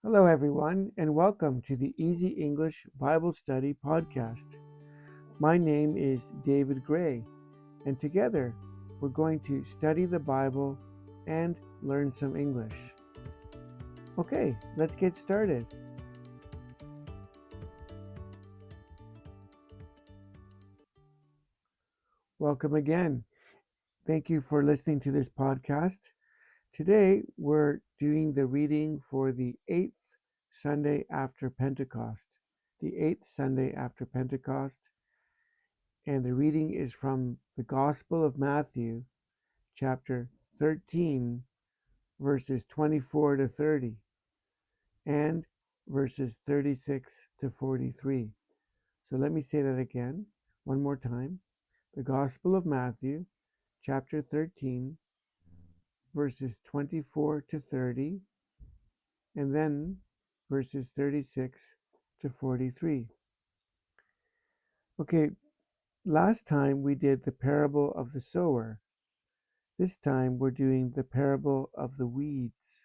Hello, everyone, and welcome to the Easy English Bible Study Podcast. My name is David Gray, and together we're going to study the Bible and learn some English. Okay, let's get started. Welcome again. Thank you for listening to this podcast. Today we're doing the reading for the 8th Sunday after Pentecost. The 8th Sunday after Pentecost. And the reading is from the Gospel of Matthew, chapter 13, verses 24 to 30, and verses 36 to 43. So let me say that again, one more time. The Gospel of Matthew, chapter 13, verses 24 to 30, and then verses 36 to 43. Okay, last time we did the parable of the sower. This time we're doing the parable of the weeds,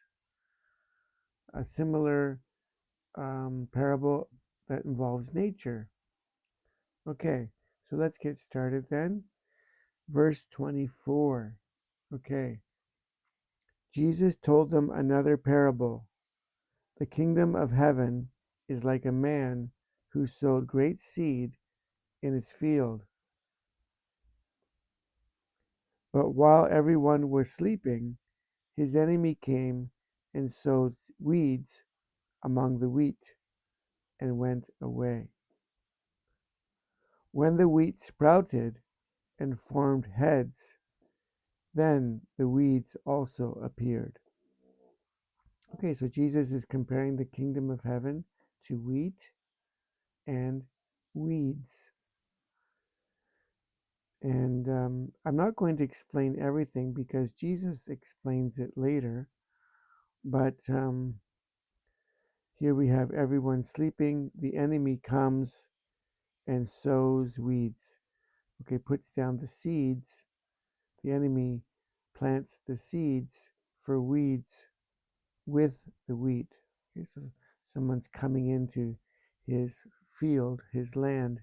a similar parable that involves nature. Okay, so let's get started then. Verse 24. Okay. Jesus told them another parable. The kingdom of heaven is like a man who sowed great seed in his field. But while everyone was sleeping, his enemy came and sowed weeds among the wheat and went away. When the wheat sprouted and formed heads, then the weeds also appeared. Okay, so Jesus is comparing the kingdom of heaven to wheat and weeds. And I'm not going to explain everything because Jesus explains it later. But here we have everyone sleeping. The enemy comes and sows weeds. Okay, puts down the seeds. The enemy plants the seeds for weeds with the wheat. Okay, so someone's coming into his field, his land,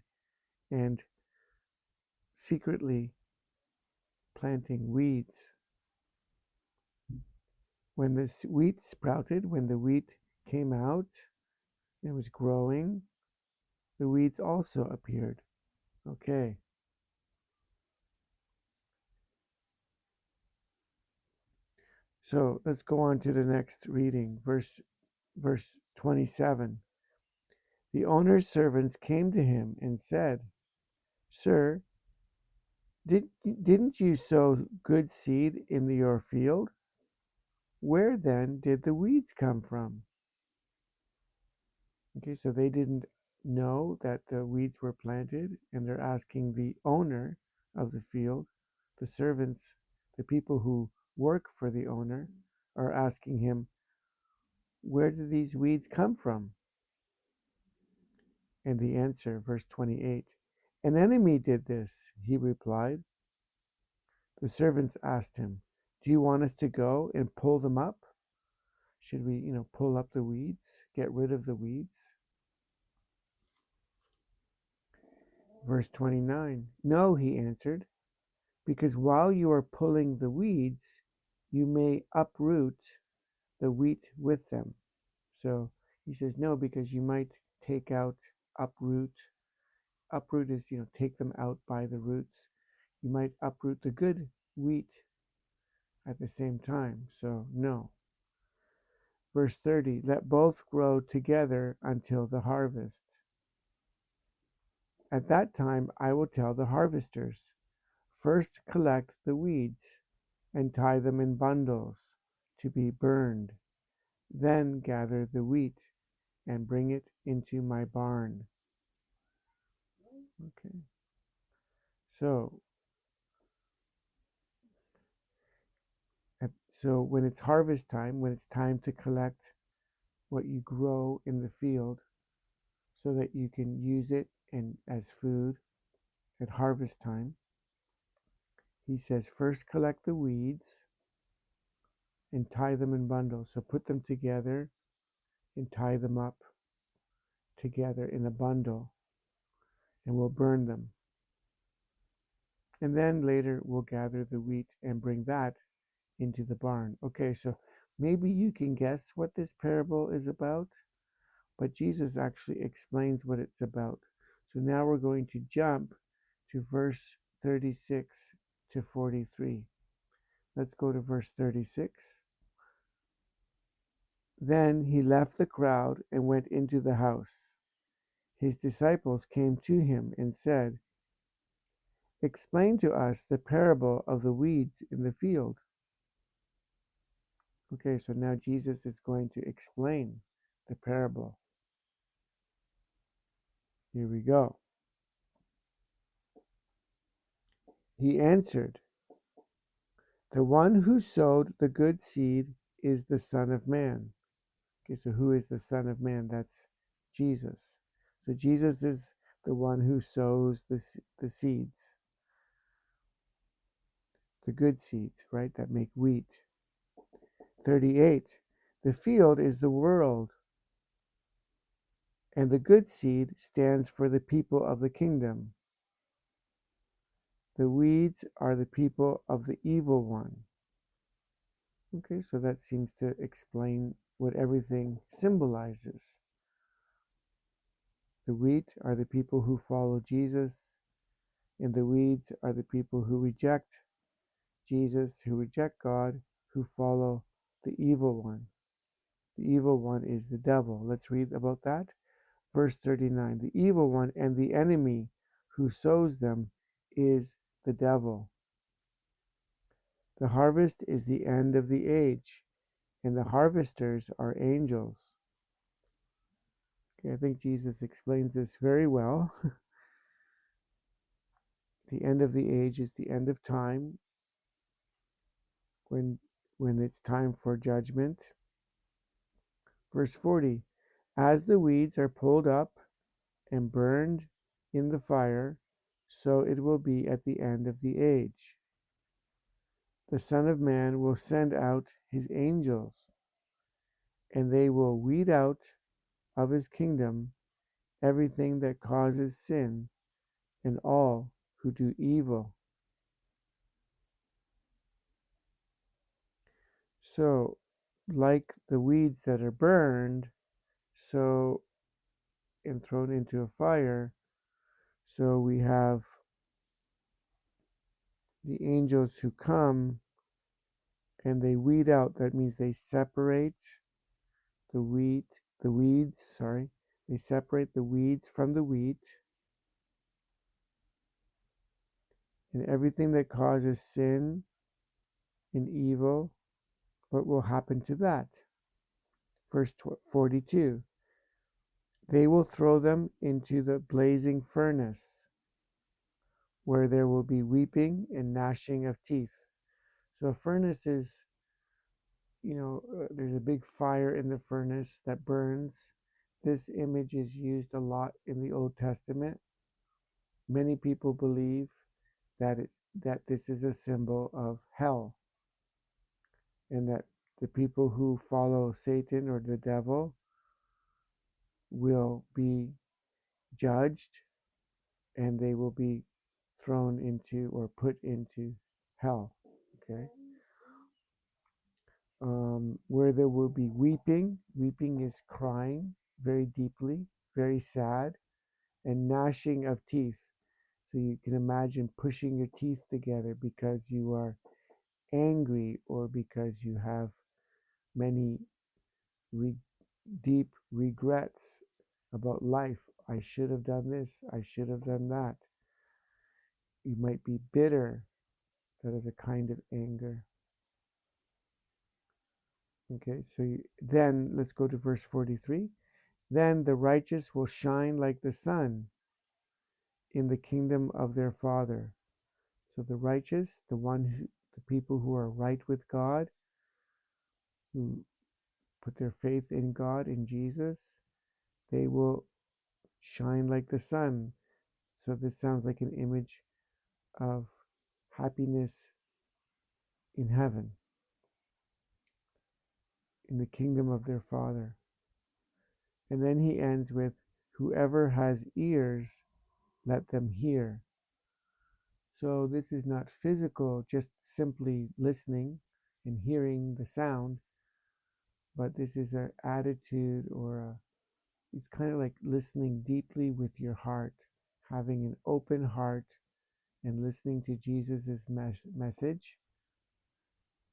and secretly planting weeds. When the wheat sprouted, when the wheat came out, it was growing, the weeds also appeared. Okay. So let's go on to the next reading, verse 27. The owner's servants came to him and said, Sir, didn't you sow good seed in your field? Where then did the weeds come from? Okay, so they didn't know that the weeds were planted, and they're asking the owner of the field, the servants, the people who work for the owner, are asking him, where did these weeds come from? And the answer, verse 28, an enemy did this, he replied. The servants asked him, do you want us to go and pull them up? Should we, pull up the weeds, get rid of the weeds? Verse 29, no, he answered, because while you are pulling the weeds, you may uproot the wheat with them. So he says, no, because you might take out, uproot. Uproot is, take them out by the roots. You might uproot the good wheat at the same time. So, no. Verse 30, let both grow together until the harvest. At that time, I will tell the harvesters, first collect the weeds and tie them in bundles to be burned. Then gather the wheat and bring it into my barn. Okay. So when it's harvest time, when it's time to collect what you grow in the field so that you can use it as food at harvest time, he says first collect the weeds and tie them in bundles. So put them together and tie them up together in a bundle, and we'll burn them. And then later we'll gather the wheat and bring that into the barn. Okay, so maybe you can guess what this parable is about, but Jesus actually explains what it's about. So now we're going to jump to verse 36 to 43. Let's go to verse 36. Then he left the crowd and went into the house. His disciples came to him and said, "Explain to us the parable of the weeds in the field." Okay, so now Jesus is going to explain the parable. Here we go. He answered, "The one who sowed the good seed is the Son of Man." Okay, so who is the Son of Man? That's Jesus. So Jesus is the one who sows the seeds, the good seeds, right, that make wheat. 38. The field is the world, and the good seed stands for the people of the kingdom. The weeds are the people of the evil one. Okay, so that seems to explain what everything symbolizes. The wheat are the people who follow Jesus, and the weeds are the people who reject Jesus, who reject God, who follow the evil one. The evil one is the devil. Let's read about that. Verse 39. The evil one and the enemy who sows them is the devil. The harvest is the end of the age, and the harvesters are angels. Okay, I think Jesus explains this very well. The end of the age is the end of time, when it's time for judgment. Verse 40. As the weeds are pulled up and burned in the fire, so it will be at the end of the age. The Son of Man will send out his angels, and they will weed out of his kingdom everything that causes sin and all who do evil. So, like the weeds that are burned, so and thrown into a fire, so we have the angels who come and they weed out. That means they separate the weeds, sorry. They separate the weeds from the wheat, and everything that causes sin and evil. What will happen to that? Verse 42. They will throw them into the blazing furnace, where there will be weeping and gnashing of teeth. So a furnace is, there's a big fire in the furnace that burns. This image is used a lot in the Old Testament. Many people believe that this is a symbol of hell, and that the people who follow Satan or the devil will be judged, and they will be thrown into or put into hell. Okay. Where there will be weeping. Weeping is crying very deeply, very sad, and gnashing of teeth. So you can imagine pushing your teeth together because you are angry, or because you have many deep regrets about life. I should have done this, I should have done that. You might be bitter. That is a kind of anger. Okay, so then let's go to verse 43. Then the righteous will shine like the sun in the kingdom of their Father. So the righteous, the people who are right with God, who put their faith in God, in Jesus, they will shine like the sun. So this sounds like an image of happiness in heaven, in the kingdom of their Father. And then he ends with, whoever has ears, let them hear. So this is not physical, just simply listening and hearing the sound, but this is an attitude it's kind of like listening deeply with your heart, having an open heart and listening to Jesus' message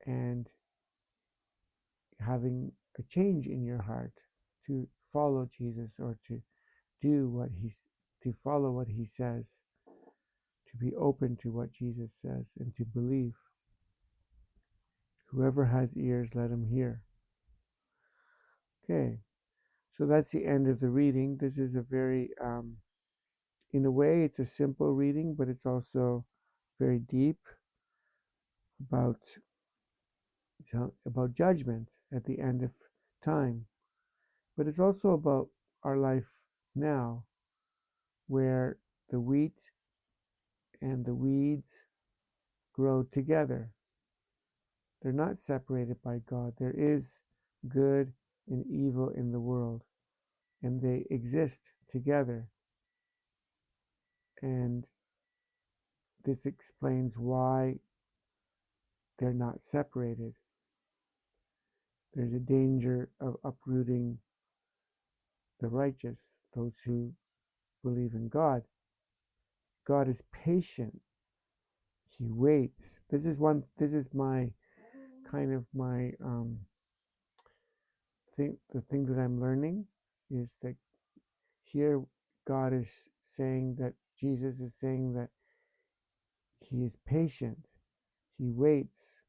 and having a change in your heart to follow Jesus or to do to follow what he says, to be open to what Jesus says and to believe. Whoever has ears, let him hear. Okay, so that's the end of the reading. This is a very, in a way, it's a simple reading, but it's also very deep about judgment at the end of time. But it's also about our life now, where the wheat and the weeds grow together. They're not separated by God. There is good and evil in the world, and they exist together. And this explains why they're not separated. There's a danger of uprooting the righteous, those who believe in God. God is patient. He waits. This is my kind of my the thing that I'm learning is that here God is saying that Jesus is saying that he is patient. He waits.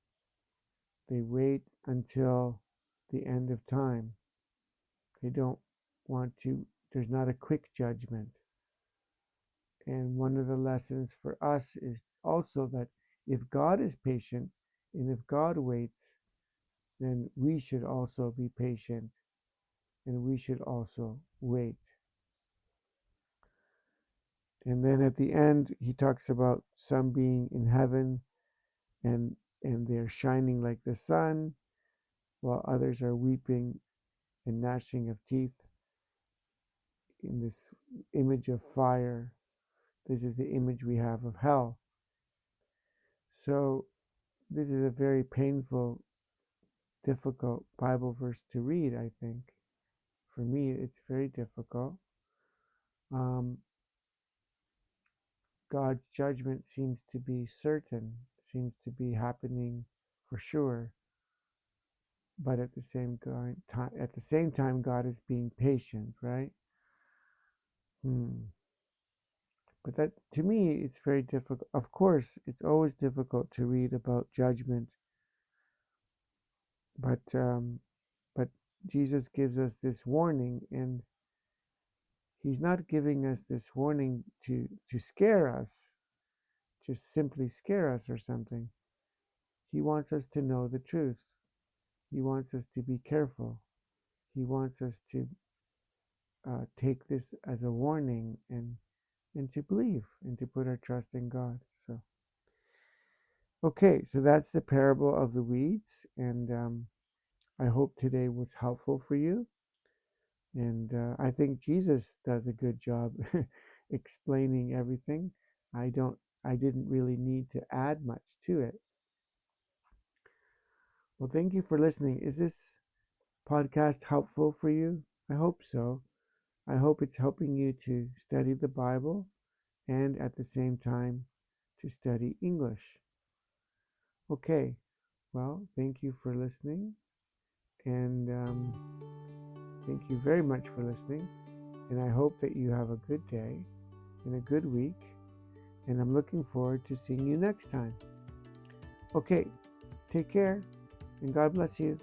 They wait until the end of time. They don't want to, there's not a quick judgment. And one of the lessons for us is also that if God is patient and if God waits, then we should also be patient and we should also wait. And then at the end, he talks about some being in heaven and they're shining like the sun, while others are weeping and gnashing of teeth in this image of fire. This is the image we have of hell. So this is a very painful, difficult Bible verse to read, I think. For me, it's very difficult. God's judgment seems to be certain, seems to be happening for sure. But at the same time, God is being patient, right? But that, to me, it's very difficult. Of course, it's always difficult to read about judgment, but Jesus gives us this warning, and he's not giving us this warning to scare us, just simply scare us or something. He wants us to know the truth. He wants us to be careful. He wants us to take this as a warning and to believe and to put our trust in God. So, okay, so that's the parable of the weeds, and I hope today was helpful for you. And I think Jesus does a good job explaining everything. I didn't really need to add much to it. Well, thank you for listening. Is this podcast helpful for you? I hope so. I hope it's helping you to study the Bible and at the same time to study English. Okay, well, thank you for listening, and thank you very much for listening. And I hope that you have a good day and a good week, and I'm looking forward to seeing you next time. Okay, take care, and God bless you.